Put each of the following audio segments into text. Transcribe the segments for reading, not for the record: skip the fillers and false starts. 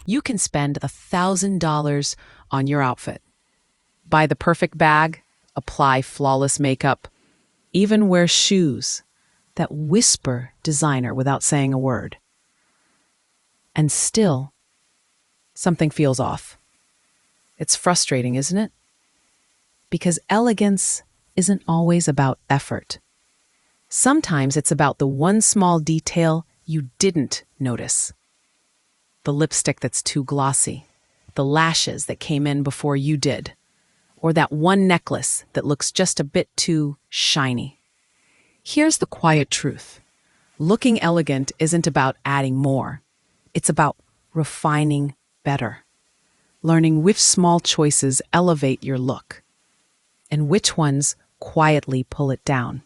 You can spend $1,000 on your outfit, buy the perfect bag, apply flawless makeup, even wear shoes that whisper designer without saying a word. And still, something feels off. It's frustrating, isn't it? Because elegance isn't always about effort. Sometimes it's about the one small detail you didn't notice. The lipstick that's too glossy, the lashes that came in before you did, or that one necklace that looks just a bit too shiny. Here's the quiet truth. Looking elegant isn't about adding more. It's about refining better. Learning which small choices elevate your look and which ones quietly pull it down.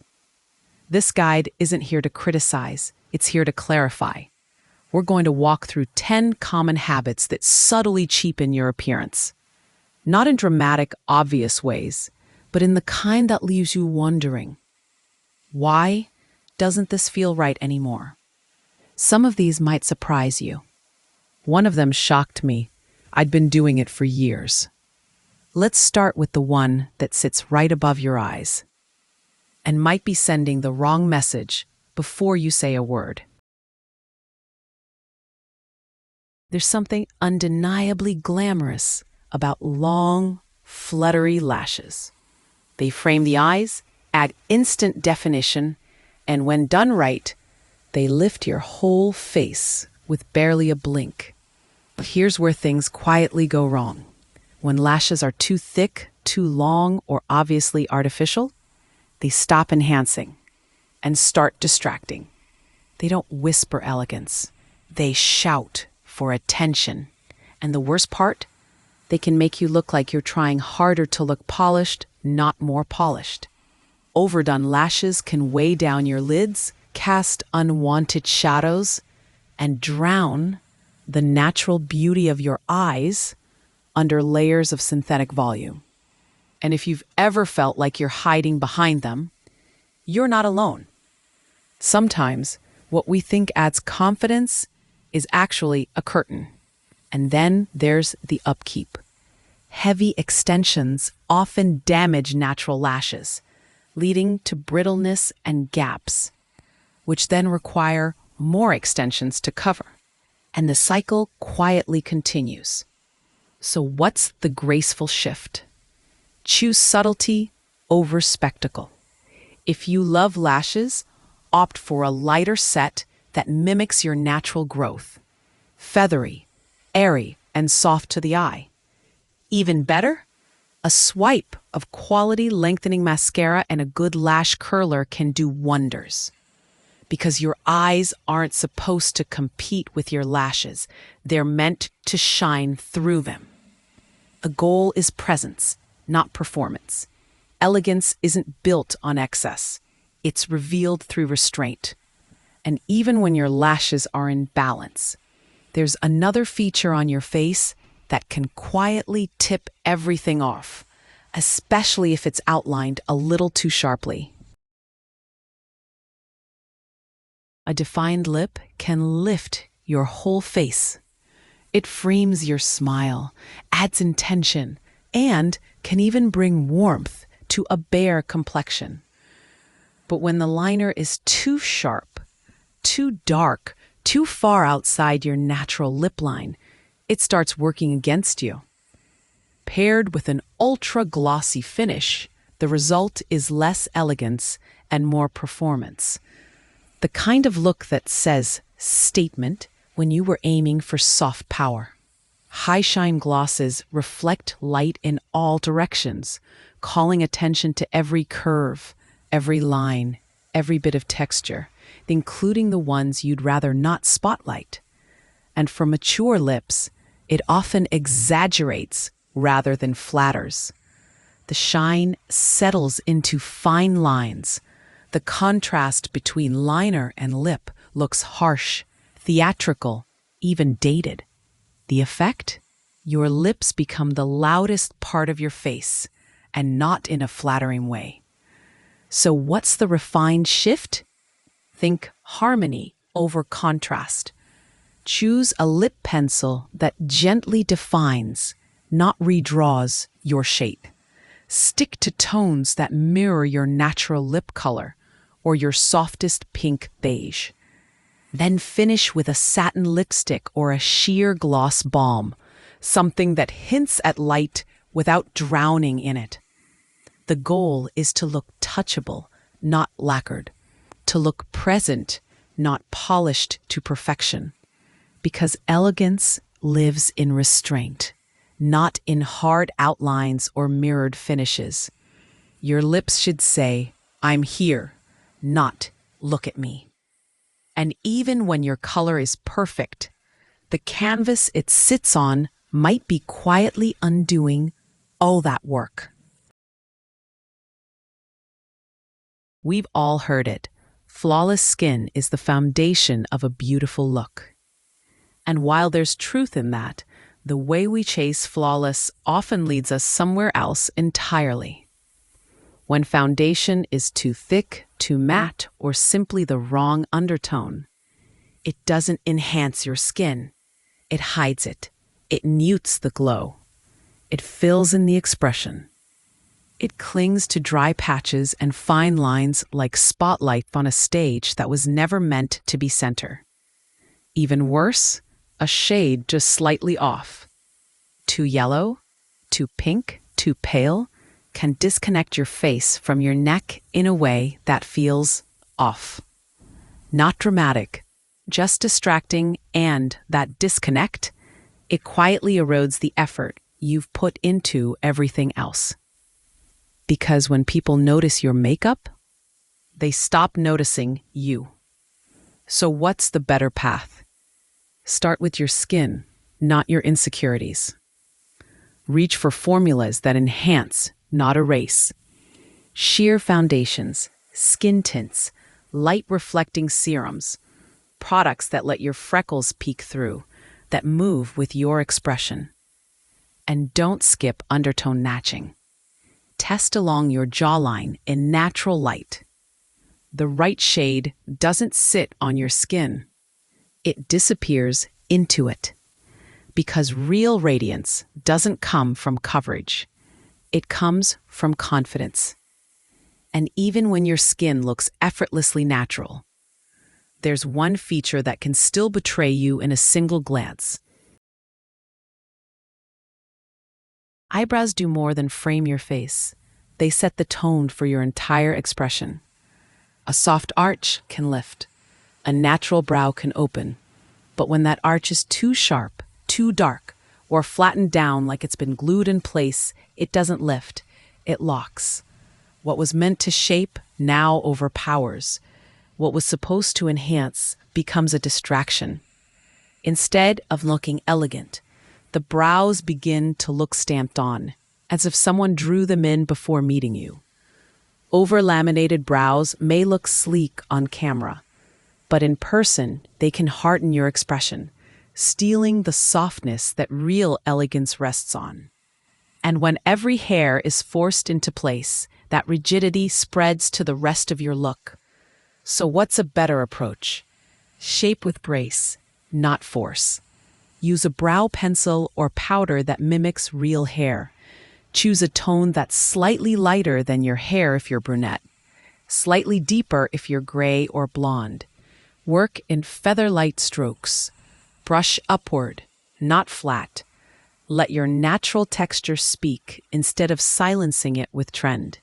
This guide isn't here to criticize, it's here to clarify. We're going to walk through 10 common habits that subtly cheapen your appearance. Not in dramatic, obvious ways, but in the kind that leaves you wondering, why doesn't this feel right anymore? Some of these might surprise you. One of them shocked me. I'd been doing it for years. Let's start with the one that sits right above your eyes and might be sending the wrong message before you say a word. There's something undeniably glamorous about long, fluttery lashes. They frame the eyes, add instant definition, and when done right, they lift your whole face with barely a blink. But here's where things quietly go wrong. When lashes are too thick, too long, or obviously artificial, they stop enhancing and start distracting. They don't whisper elegance. They shout for attention. And the worst part? They can make you look like you're trying harder to look polished, not more polished. Overdone lashes can weigh down your lids, cast unwanted shadows, and drown the natural beauty of your eyes under layers of synthetic volume. And if you've ever felt like you're hiding behind them, you're not alone. Sometimes what we think adds confidence is actually a curtain. And then there's the upkeep. Heavy extensions often damage natural lashes, leading to brittleness and gaps, which then require more extensions to cover. And the cycle quietly continues. So what's the graceful shift? Choose subtlety over spectacle. If you love lashes, opt for a lighter set that mimics your natural growth. Feathery, airy, and soft to the eye. Even better, a swipe of quality lengthening mascara and a good lash curler can do wonders. Because your eyes aren't supposed to compete with your lashes. They're meant to shine through them. The goal is presence, not performance. Elegance isn't built on excess. It's revealed through restraint. And even when your lashes are in balance, there's another feature on your face that can quietly tip everything off, especially if it's outlined a little too sharply. A defined lip can lift your whole face. It frames your smile, adds intention, and can even bring warmth to a bare complexion. But when the liner is too sharp, too dark, too far outside your natural lip line, it starts working against you. Paired with an ultra-glossy finish, the result is less elegance and more performance. The kind of look that says statement when you were aiming for soft power. High-shine glosses reflect light in all directions, calling attention to every curve, every line, every bit of texture, including the ones you'd rather not spotlight. And for mature lips, it often exaggerates rather than flatters. The shine settles into fine lines. The contrast between liner and lip looks harsh, theatrical, even dated. The effect? Your lips become the loudest part of your face, and not in a flattering way. So what's the refined shift? Think harmony over contrast. Choose a lip pencil that gently defines, not redraws, your shape. Stick to tones that mirror your natural lip color or your softest pink beige. Then finish with a satin lipstick or a sheer gloss balm, something that hints at light without drowning in it. The goal is to look touchable, not lacquered, to look present, not polished to perfection, because elegance lives in restraint, not in hard outlines or mirrored finishes. Your lips should say, "I'm here," not "look at me." And even when your color is perfect, the canvas it sits on might be quietly undoing all that work. We've all heard it. Flawless skin is the foundation of a beautiful look. And while there's truth in that, the way we chase flawless often leads us somewhere else entirely. When foundation is too thick, too matte, or simply the wrong undertone, it doesn't enhance your skin. It hides it. It mutes the glow. It fills in the expression. It clings to dry patches and fine lines like spotlight on a stage that was never meant to be center. Even worse, a shade just slightly off. Too yellow, too pink, too pale can disconnect your face from your neck in a way that feels off. Not dramatic, just distracting, and that disconnect, it quietly erodes the effort you've put into everything else. Because when people notice your makeup, they stop noticing you. So what's the better path? Start with your skin, not your insecurities. Reach for formulas that enhance, not erase. Sheer foundations, skin tints, light-reflecting serums, products that let your freckles peek through, that move with your expression. And don't skip undertone matching. Test along your jawline in natural light. The right shade doesn't sit on your skin. It disappears into it. Because real radiance doesn't come from coverage. It comes from confidence. And even when your skin looks effortlessly natural, there's one feature that can still betray you in a single glance. Eyebrows do more than frame your face. They set the tone for your entire expression. A soft arch can lift. A natural brow can open. But when that arch is too sharp, too dark, or flattened down like it's been glued in place, it doesn't lift. It locks. What was meant to shape now overpowers. What was supposed to enhance becomes a distraction. Instead of looking elegant, the brows begin to look stamped on, as if someone drew them in before meeting you. Over-laminated brows may look sleek on camera, but in person, they can harden your expression, stealing the softness that real elegance rests on. And when every hair is forced into place, that rigidity spreads to the rest of your look. So what's a better approach? Shape with grace, not force. Use a brow pencil or powder that mimics real hair. Choose a tone that's slightly lighter than your hair if you're brunette, slightly deeper if you're gray or blonde. Work in feather-light strokes. Brush upward, not flat. Let your natural texture speak instead of silencing it with trend.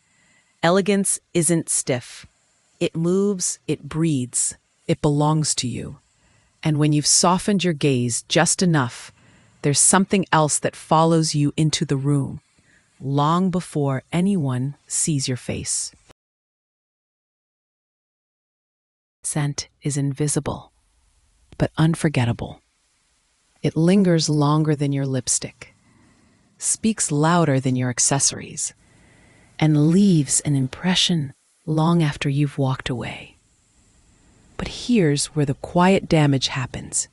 Elegance isn't stiff. It moves, it breathes, it belongs to you. And when you've softened your gaze just enough, there's something else that follows you into the room, long before anyone sees your face. Scent is invisible, but unforgettable. It lingers longer than your lipstick, speaks louder than your accessories, and leaves an impression long after you've walked away. But here's where the quiet damage happens.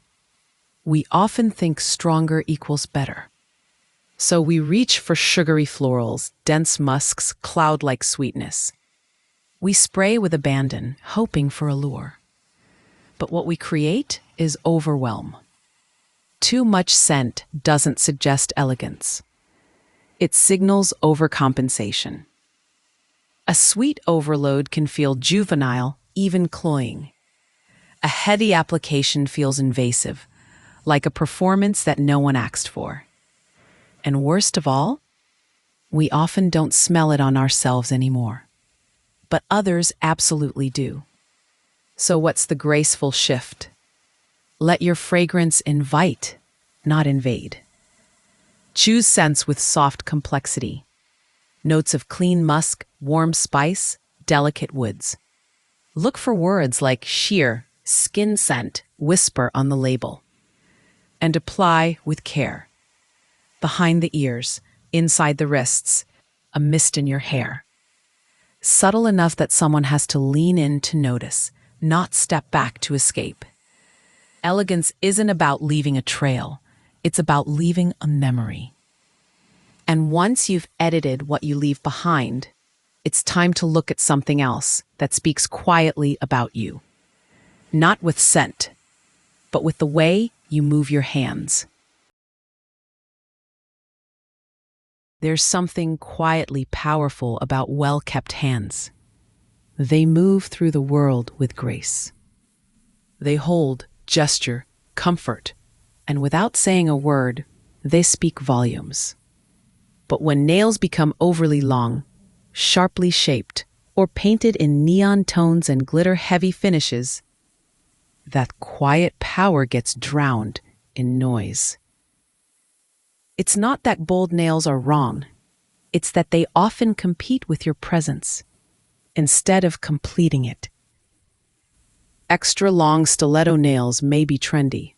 We often think stronger equals better. So we reach for sugary florals, dense musks, cloud-like sweetness. We spray with abandon, hoping for allure. But what we create is overwhelm. Too much scent doesn't suggest elegance. It signals overcompensation. A sweet overload can feel juvenile, even cloying. A heady application feels invasive, like a performance that no one asked for. And worst of all, we often don't smell it on ourselves anymore. But others absolutely do. So what's the graceful shift? Let your fragrance invite, not invade. Choose scents with soft complexity. Notes of clean musk, warm spice, delicate woods. Look for words like sheer, skin scent, whisper on the label. And apply with care. Behind the ears, inside the wrists, a mist in your hair. Subtle enough that someone has to lean in to notice, not step back to escape. Elegance isn't about leaving a trail. It's about leaving a memory. And once you've edited what you leave behind, it's time to look at something else that speaks quietly about you. Not with scent, but with the way you move your hands. There's something quietly powerful about well-kept hands. They move through the world with grace. They hold, gesture, comfort, and without saying a word, they speak volumes. But when nails become overly long, sharply shaped, or painted in neon tones and glitter-heavy finishes, that quiet power gets drowned in noise. It's not that bold nails are wrong. It's that they often compete with your presence, instead of completing it. Extra long stiletto nails may be trendy,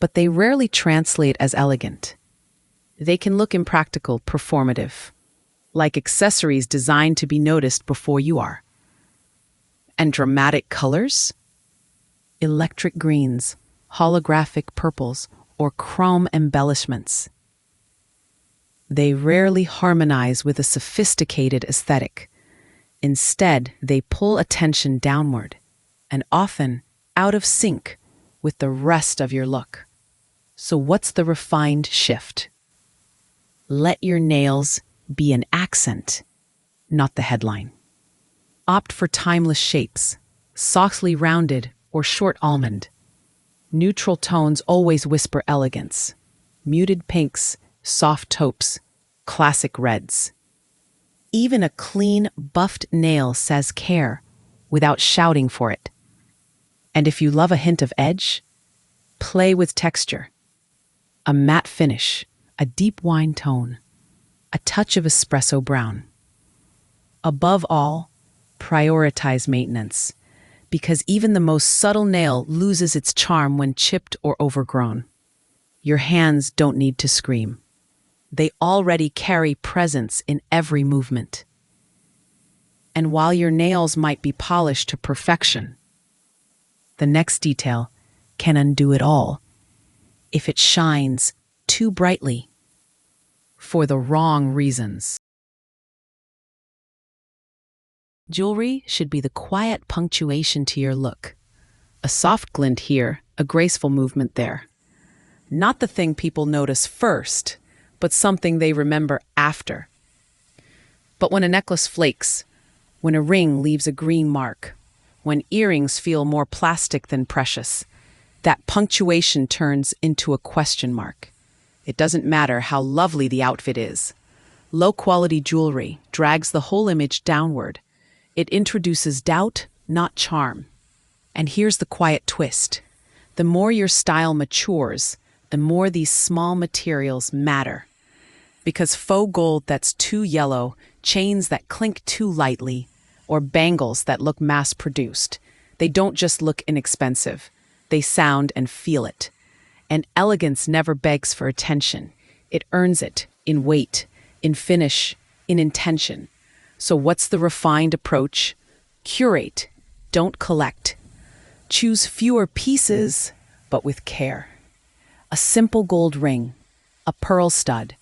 but they rarely translate as elegant. They can look impractical, performative, like accessories designed to be noticed before you are. And dramatic colors? Electric greens, holographic purples, or chrome embellishments. They rarely harmonize with a sophisticated aesthetic. Instead, they pull attention downward, and often out of sync with the rest of your look. So what's the refined shift? Let your nails be an accent, not the headline. Opt for timeless shapes, softly rounded or short almond. Neutral tones always whisper elegance. Muted pinks, soft taupes, classic reds. Even a clean, buffed nail says care without shouting for it. And if you love a hint of edge, play with texture. A matte finish, a deep wine tone, a touch of espresso brown. Above all, prioritize maintenance, because even the most subtle nail loses its charm when chipped or overgrown. Your hands don't need to scream. They already carry presence in every movement. And while your nails might be polished to perfection, the next detail can undo it all if it shines too brightly for the wrong reasons. Jewelry should be the quiet punctuation to your look. A soft glint here, a graceful movement there. Not the thing people notice first, but something they remember after. But when a necklace flakes, when a ring leaves a green mark, when earrings feel more plastic than precious, that punctuation turns into a question mark. It doesn't matter how lovely the outfit is. Low-quality jewelry drags the whole image downward. It introduces doubt, not charm. And here's the quiet twist. The more your style matures, the more these small materials matter. Because faux gold that's too yellow, chains that clink too lightly, or bangles that look mass-produced, they don't just look inexpensive. They sound and feel it. And elegance never begs for attention. It earns it in weight, in finish, in intention. So what's the refined approach? Curate, don't collect. Choose fewer pieces, but with care. A simple gold ring, a pearl stud,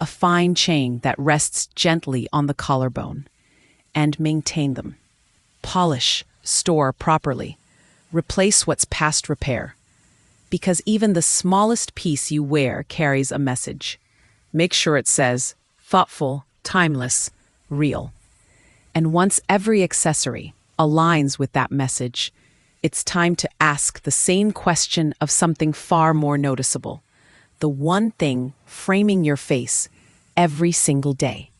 a fine chain that rests gently on the collarbone, and maintain them. Polish, store properly. Replace what's past repair. because even the smallest piece you wear carries a message. Make sure it says thoughtful, timeless, real. And once every accessory aligns with that message, it's time to ask the same question of something far more noticeable, the one thing framing your face every single day.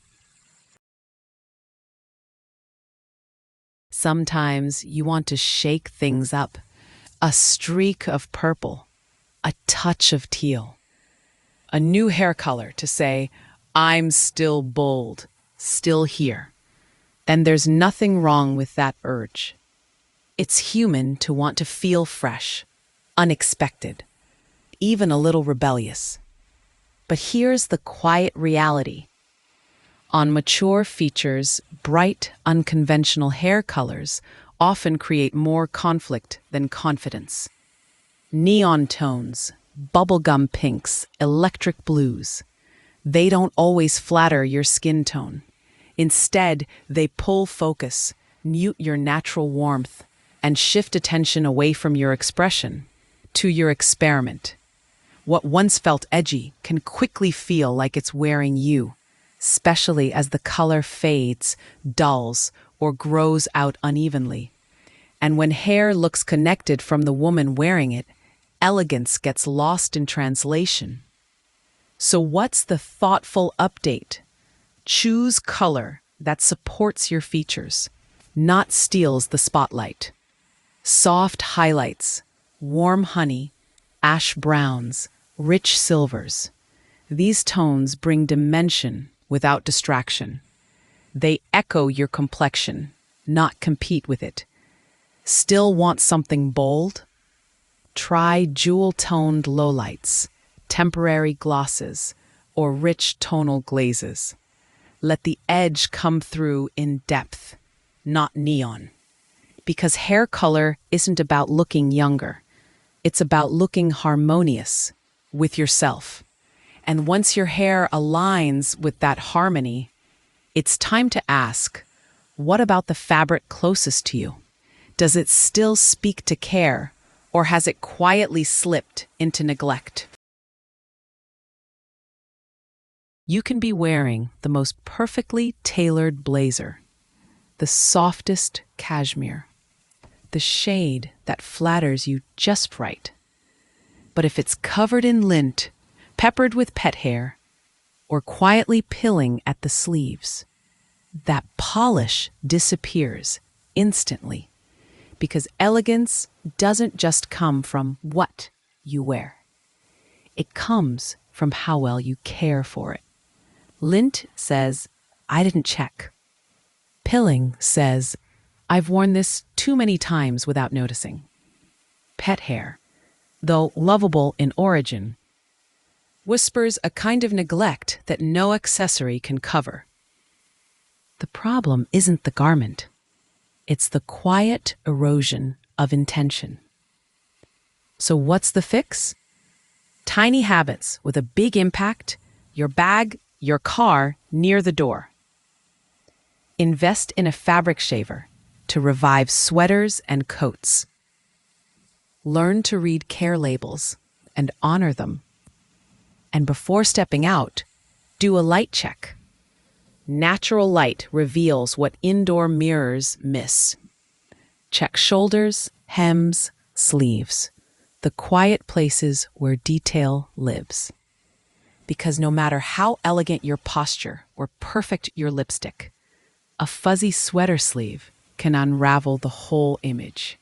Sometimes you want to shake things up. A streak of purple, a touch of teal, a new hair color to say, I'm still bold, still here. Then there's nothing wrong with that urge. It's human to want to feel fresh, unexpected, even a little rebellious. But here's the quiet reality. On mature features, bright, unconventional hair colors often create more conflict than confidence. Neon tones, bubblegum pinks, electric blues. They don't always flatter your skin tone. Instead, they pull focus, mute your natural warmth, and shift attention away from your expression to your experiment. What once felt edgy can quickly feel like it's wearing you, especially as the color fades, dulls, or grows out unevenly. And when hair looks connected from the woman wearing it, elegance gets lost in translation. So what's the thoughtful update? Choose color that supports your features, not steals the spotlight. Soft highlights, warm honey, ash browns, rich silvers. These tones bring dimension without distraction. They echo your complexion, not compete with it. Still want something bold? Try jewel-toned lowlights, temporary glosses, or rich tonal glazes. Let the edge come through in depth, not neon. Because hair color isn't about looking younger. It's about looking harmonious with yourself. And once your hair aligns with that harmony, it's time to ask, what about the fabric closest to you? Does it still speak to care, or has it quietly slipped into neglect? You can be wearing the most perfectly tailored blazer, the softest cashmere, the shade that flatters you just right. But if it's covered in lint, peppered with pet hair, or quietly pilling at the sleeves, that polish disappears instantly, because elegance doesn't just come from what you wear. It comes from how well you care for it. Lint says, I didn't check. Pilling says, I've worn this too many times without noticing. Pet hair, though lovable in origin, whispers a kind of neglect that no accessory can cover. The problem isn't the garment. It's the quiet erosion of intention. So what's the fix? Tiny habits with a big impact, your bag, your car, near the door. Invest in a fabric shaver to revive sweaters and coats. Learn to read care labels and honor them. And before stepping out, do a light check. Natural light reveals what indoor mirrors miss. Check shoulders, hems, sleeves, the quiet places where detail lives. Because no matter how elegant your posture or perfect your lipstick, a fuzzy sweater sleeve can unravel the whole image.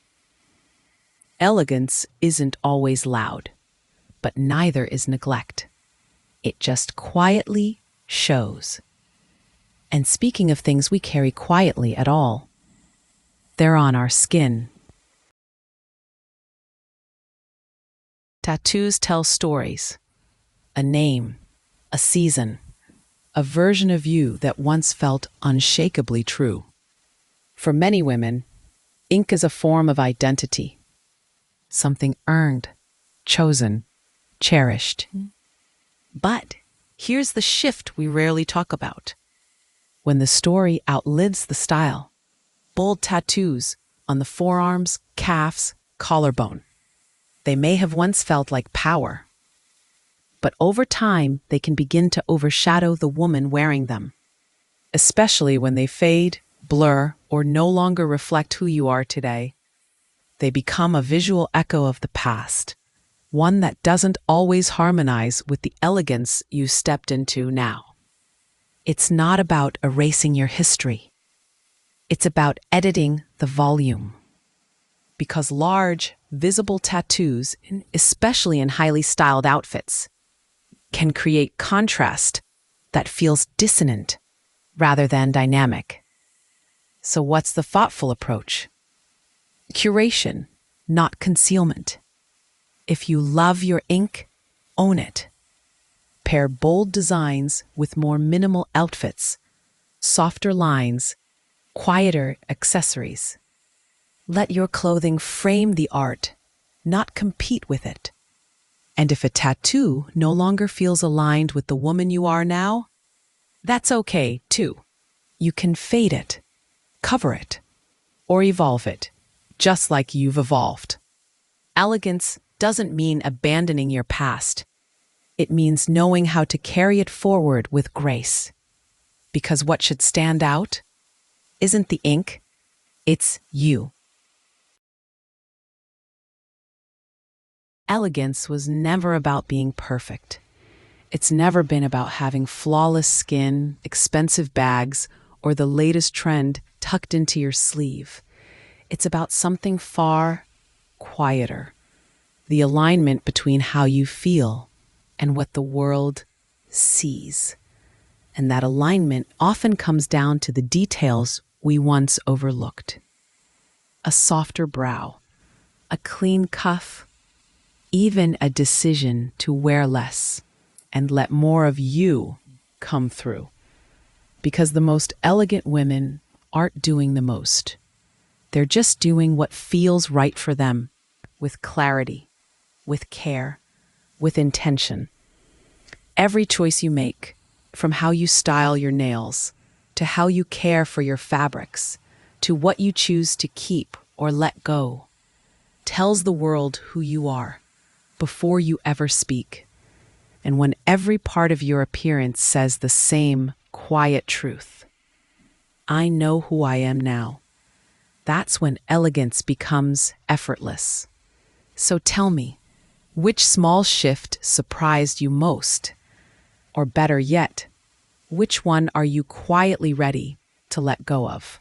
Elegance isn't always loud, but neither is neglect. It just quietly shows. And speaking of things we carry quietly at all, they're on our skin. Tattoos tell stories. A name, a season, a version of you that once felt unshakably true. For many women, ink is a form of identity, something earned, chosen, cherished. But here's the shift we rarely talk about. When the story outlives the style, bold tattoos on the forearms, calves, collarbone. They may have once felt like power, but over time they can begin to overshadow the woman wearing them, especially when they fade, blur, or no longer reflect who you are today. They become a visual echo of the past, one that doesn't always harmonize with the elegance you stepped into now. It's not about erasing your history. It's about editing the volume. Because large, visible tattoos, especially in highly styled outfits, can create contrast that feels dissonant rather than dynamic. So what's the thoughtful approach? Curation, not concealment. If you love your ink, own it. Pair bold designs with more minimal outfits, softer lines, quieter accessories. Let your clothing frame the art, not compete with it. And if a tattoo no longer feels aligned with the woman you are now, that's okay too. You can fade it, cover it, or evolve it, just like you've evolved. Elegance doesn't mean abandoning your past. It means knowing how to carry it forward with grace. Because what should stand out isn't the ink, it's you. Elegance was never about being perfect. It's never been about having flawless skin, expensive bags, or the latest trend tucked into your sleeve. It's about something far quieter. The alignment between how you feel and what the world sees. And that alignment often comes down to the details we once overlooked. A softer brow, a clean cuff, even a decision to wear less and let more of you come through. Because the most elegant women aren't doing the most. They're just doing what feels right for them, with clarity, with care, with intention. Every choice you make, from how you style your nails, to how you care for your fabrics, to what you choose to keep or let go, tells the world who you are before you ever speak. And when every part of your appearance says the same quiet truth, I know who I am now, that's when elegance becomes effortless. So tell me, which small shift surprised you most? Or better yet, which one are you quietly ready to let go of?